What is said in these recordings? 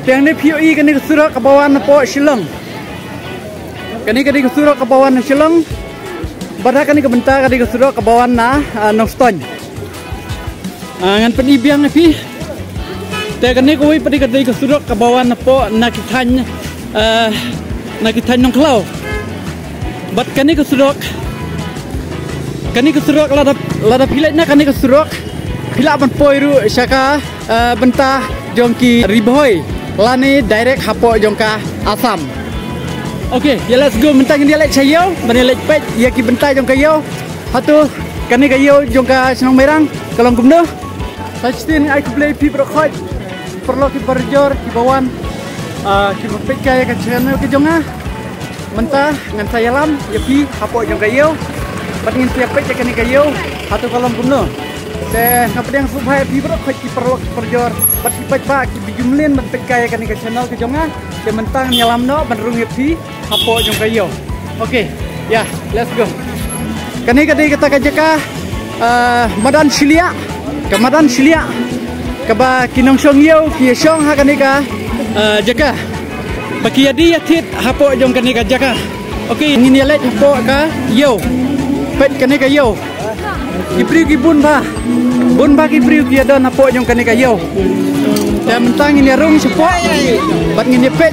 Tiang ni POE kani kesurak ke bawah napo Shillong. Kani kesurak ke bawah na Shillong. Badha kani kebentar kani kesurak ke bawah na Noston. Ngan penibiang ni pi. Te kani koi padi kani kesurak ke bawah napo nakitany nongklau. Bat kani kesurak lada pilek na kani kesurak pilak ban poiru syaka bentah jongki riboy lani direct hapo jongka Asam. Okay, ya let's go mentang dia lek chayo, bani lek pet ya ki bentah jongka yo. Hatu kani kayo jongka Senong Merang kalong gumno. Pasti ni aku play pi berkhot. Perlu ki berjor ki bawan ki pet kaya ka channel ki jonga. Mentah ngan saya lam ya pi hapo jongka yo. Patingin siap pet kani kayo. Hatu kalong gumno. Te ngapedang subhay pi berkhot ki perlu ki berjor. Pati pet ba ki bijumlin ban pet kaya kani ka channel ki jonga. Te mentang nyalam no ban rung pi hapo jongka yo. Okay, ya, let's go. Kani kadai kata kajaka Madan Silia. Kamadan Silia. Kaba kinong song yo ki song ha kani ka jaka. Baki yadi yatit hapo jong kani ka jaka. Okay, ngin yalet hapo ka yo. Pet kani ka yo. Ibriu ki bun ba. Bun ba ki briu ki adon hapo jong kani ka yo. Ya mentang ini rung support. Bat ngin pet.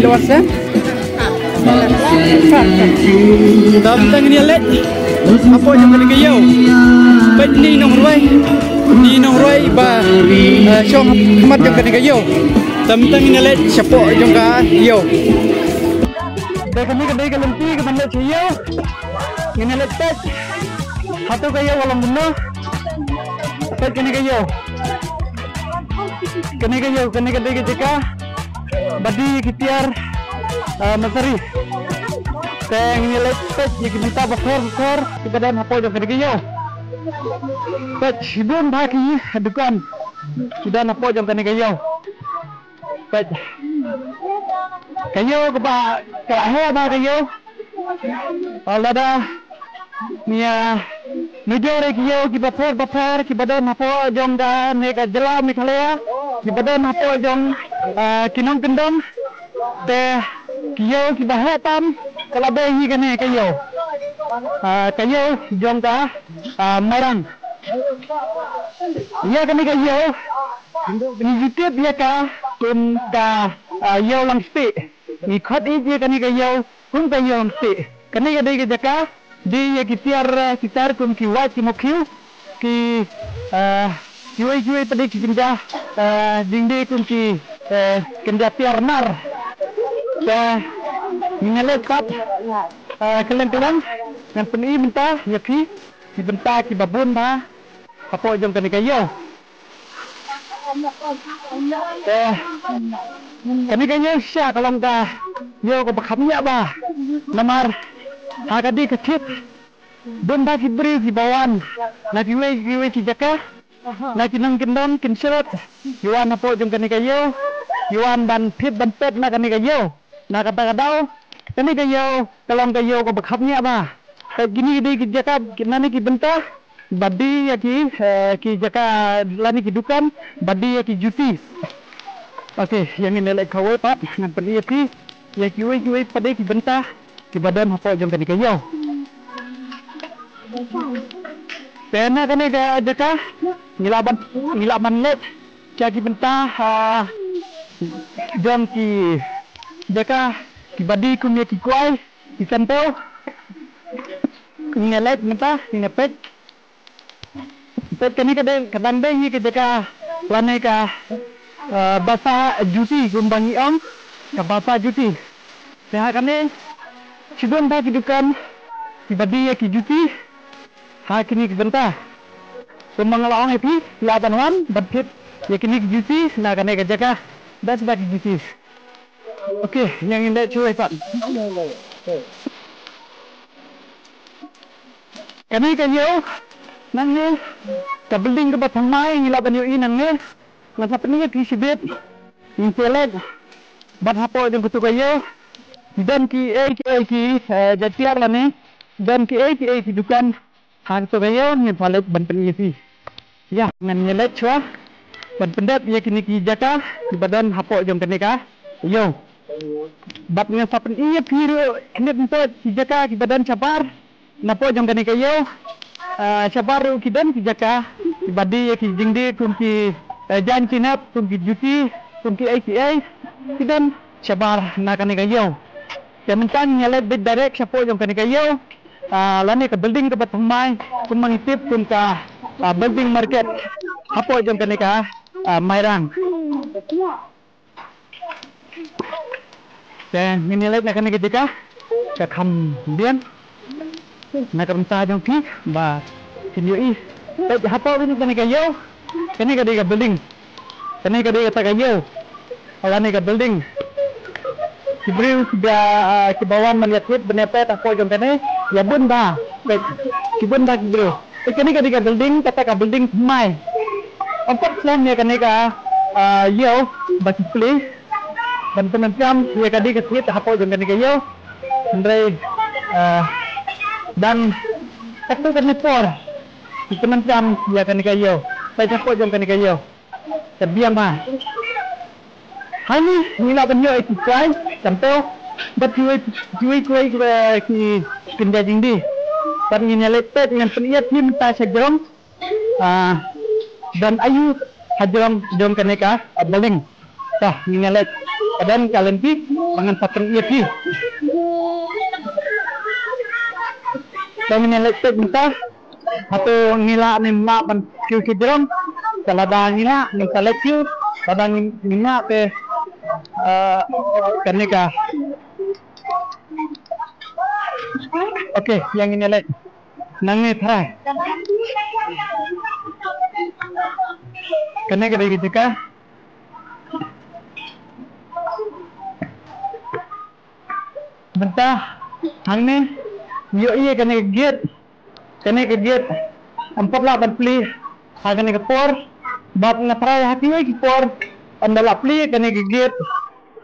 Luas ya. Dah mentang ini let. Hapo jong kani ka yo. Pet ni nong ruai ba song khamat jong kani ka yo. Dah mentang ini let support jong ka yo. Dah kani kadai ka lempi ka ban let yo. Ngin let pet. Hatu ka yo walang bunuh. Pet kani ka yo. Kani kadai ka jaka. Badi kitiar Masari. Teng ni let pet yang minta besar kebadan hapo jong kani ka yo. Pet hidun baki dukan. Sudah hapo jong kani ka yo. Pet kayo ba kahe ba kayo. Alada Nia nujore kiyo ki bapar ki badan hapo jong da ne ka jelam ni khalea ki badan hapo jong kinong kendong te kiyo ki bahetam kala behi kane kayo jong ka Merang ya kane kayo ni jutip ya ka kun ka yo lang sti ni khot ije kane kayo kun ka yo lang sti kane ka dei ka jaka di ya kitar kum ki wat ki mokhiu ki juai tadi ki kinja dingde kum ki kinja tiar nar ta mingalet kat kelen ngan peni minta ya ki bentar ki babun ba apo jong kani kayo kani kayo sya kalong ka yo ko bakhamnya ba namar Agadi kecil, benda kibri di bawan, nak kiwe si jaka, nak kinong kendon kinserot, yuan apa jom kani kayo, yuan ban pet nak kani kayo, nak kata kadau, kani kayo, kalong kayo ko bakhapnya ba, gini di jaka, nani ki benta, badi ya ki jaka lani ki dukan, badi ya ki juti. Okay, yang ini lek kawai pat, ngan peni ya kiwe pada ki benta. Ki badan hapo jong kani kayo. Pena kani ka jaka ngilaban let jadi bentah jong ki jaka ki badi kumya ki kuai ki santo ngelet napa ngepet pet kani kadang deh ki jaka lanai ka bahasa juti gumbangi ong ka bahasa juti. Sehat kani Sidon dah kidukan tibadi ya ki juti ha kini kibenta sumangalaong happy laban wan badpit ya kini ki juti na kane ka jaka das ba ki juti. Okay, yang ini cuy pak kani kayo nang ni kabeling ke batang mai ngilaban yo inang ni ngasa peninga ki sibet ni pelet bat hapo jeng kutu kayo dan ki jatiar lah ni dan ki dukan hang tu kayo ni palet ban penisi ya ngan nyelet chua ban pendet ya kini ki jaka di badan hapok jom kenika yo bab dengan sapen iya piru ini pendet ki jaka di badan sabar napo jom kenika yo sabar ki dan ki jaka di badi ya ki jingdi kum ki jan kinap kum ki juti kum ki ATA ki dan sabar na kenika yo ya mentang nyalet bid direct sapo jom kenika yo lani ke building ke batmai kum mangitip kum ka building market hapo jom kenika Mairang. Dan ini lagi nak kena ketika kekam bian nak kena jom pi ba sini tapi hapo ini kena kayo kena ketika building kena ketika kayo ala ni ke building kibri sudah kibawan melihat benepet hapo jom kena ya bunda kibun dah bro kena ketika building kata ke building mai empat plan ya kenika yo bagi play dan penentram ya kadi kesit hapo jom kenika yo andre dan takto kanipor penentram ya kenika yo pai hapo jom kenika yo terbiang mah hani nila banyo itu try contoh but juai ki kindajing di pan nginyalet dengan peniat ni minta segrong dan ayu hajram jom kenika baling tah ngingalet dan kalian pi mangan pateng iya pi dan ngingalet minta atau ngila ni mak ban kiu kidrom kalada ngila ni kalet kiu kadang ngina ke kenika oke yang ngingalet nangi try kena kena gitu kah? Bentah, hang ni, yo iya kena kegiat 48 pli, hang kena kepor, bab ngatrai hati lagi kepor, andala pli kena kegiat,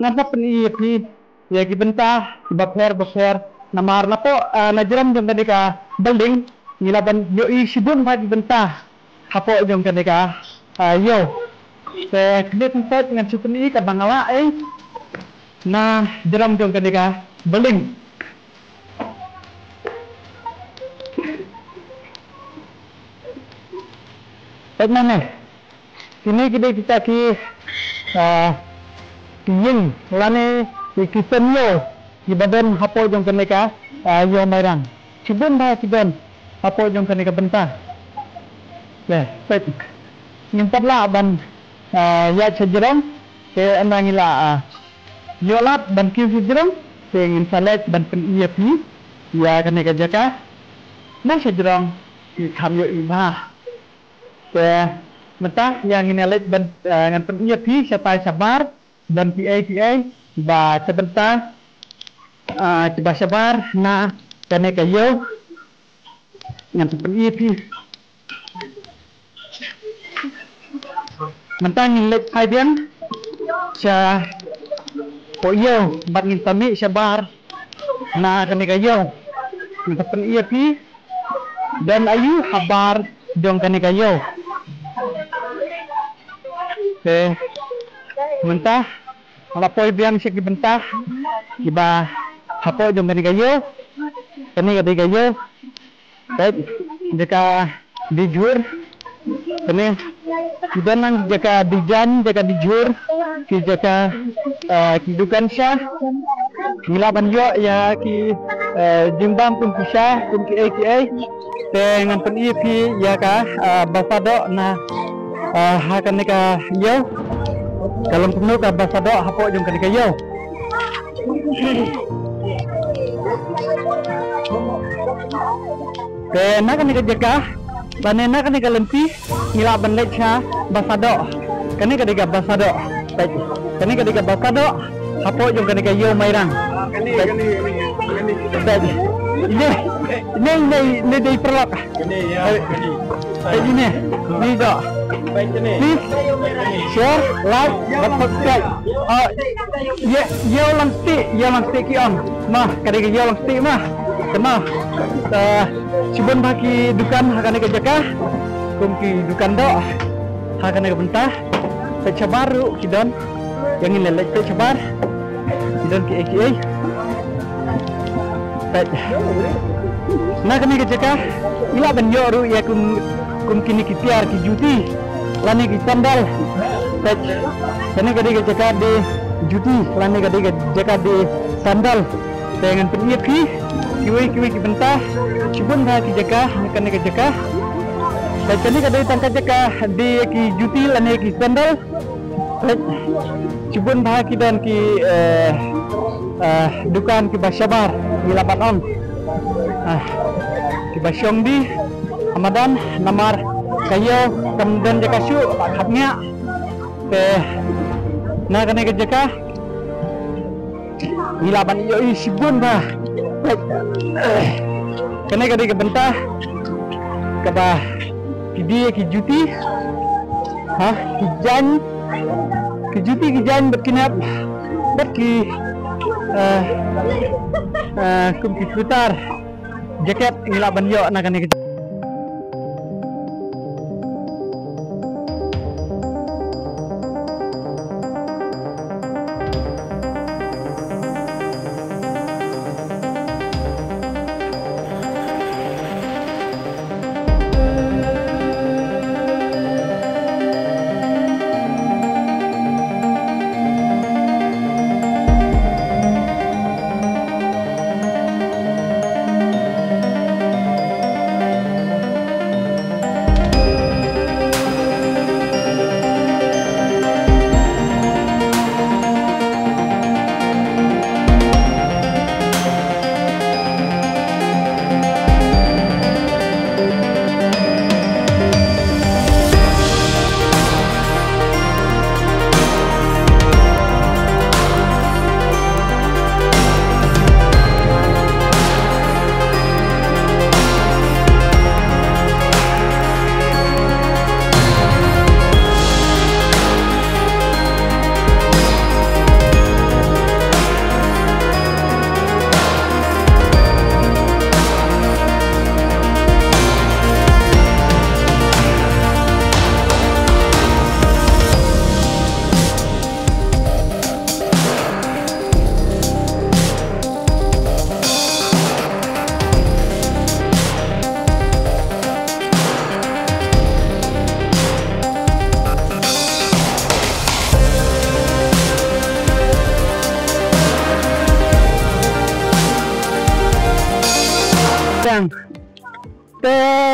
ngapa peni iya pli, ya ki bentah, bab her, namar napo, najeram jom kena ka building, ngilaban yo iya sibun pagi bentah, hapo jom kena ka. Yo, saya kena tempat dengan super ni kat Bangala na jeram jom kenika beling. Mana? Sini kita ki kiying lani kipen yo di badan hapo jom kenika yo Mairang. Cibun hapo jom kenika bentah. Pet. Nyimpat lah ban ya sejerong ke anangila yolat ban kiu sejerong ke ngin salet ban pen iya pi ya kene ka jaka na sejerong ki kam yo iba ke mentah yang nginalet ban ngan pen iya pi siapa sabar dan PA ba sebentar coba sabar na kene ka yo ngan pen iya pi mentang ngilet hadian sa poyo bat ngin tami sabar na kenika yo ngatapen iya pi dan ayu habar dong kenika yo ke mentah ala poy biang sik dibentah iba hapo dong kenika yo yo baik jika dijur kene kita nang jaka dijan jaka dijur ki jaka kidukan syah ngilaban yo ya ki jimbam pun kisah pun ki ATA dengan pen EP ya ka basado na hakan nika yo kalau penuh ka basado hapo jong ka yo ke nak nika jaka banena kan ika lempi ngila bandai cha basado kani kadika basado kani kadika basado hapo jong kani kayo Mairang ini dei perlok ini do please share like dan subscribe yo lang stick on mah kadika yo lang stick mah kena sibun bagi dukan hakane kejaka kumki dukan do Hakan nak bentah. Pecabar kidon. Yang ini lelek pecabar. Kidon ki AKA. Pet. Nak ni kejaka. Ila banyo ru ya kum kini kitiar ki juti. Lani ki sandal. Pet. Kani kadi kejaka di juti. Lani kadi kejaka di sandal. Dengan peniat ki. Kiwi ki bentah. Cibun dah ki jaka. Kani kejaka. Kani kadai tangkat jaka di ki juti lani ki sandal. Cibun dah ki dan ki dukan ki basyabar di lapan on. Ki basyong di Ramadan namar kayo kemudian jaka syu haknya na kani ke jaka di lapan iyo cibun dah. Kani kadai ke bentah kaba dia ki juti ki juti ki jan berkinap berki kum ki putar jaket ngila banyo na kani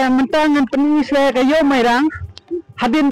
mentangan penulis kayo may rang hadin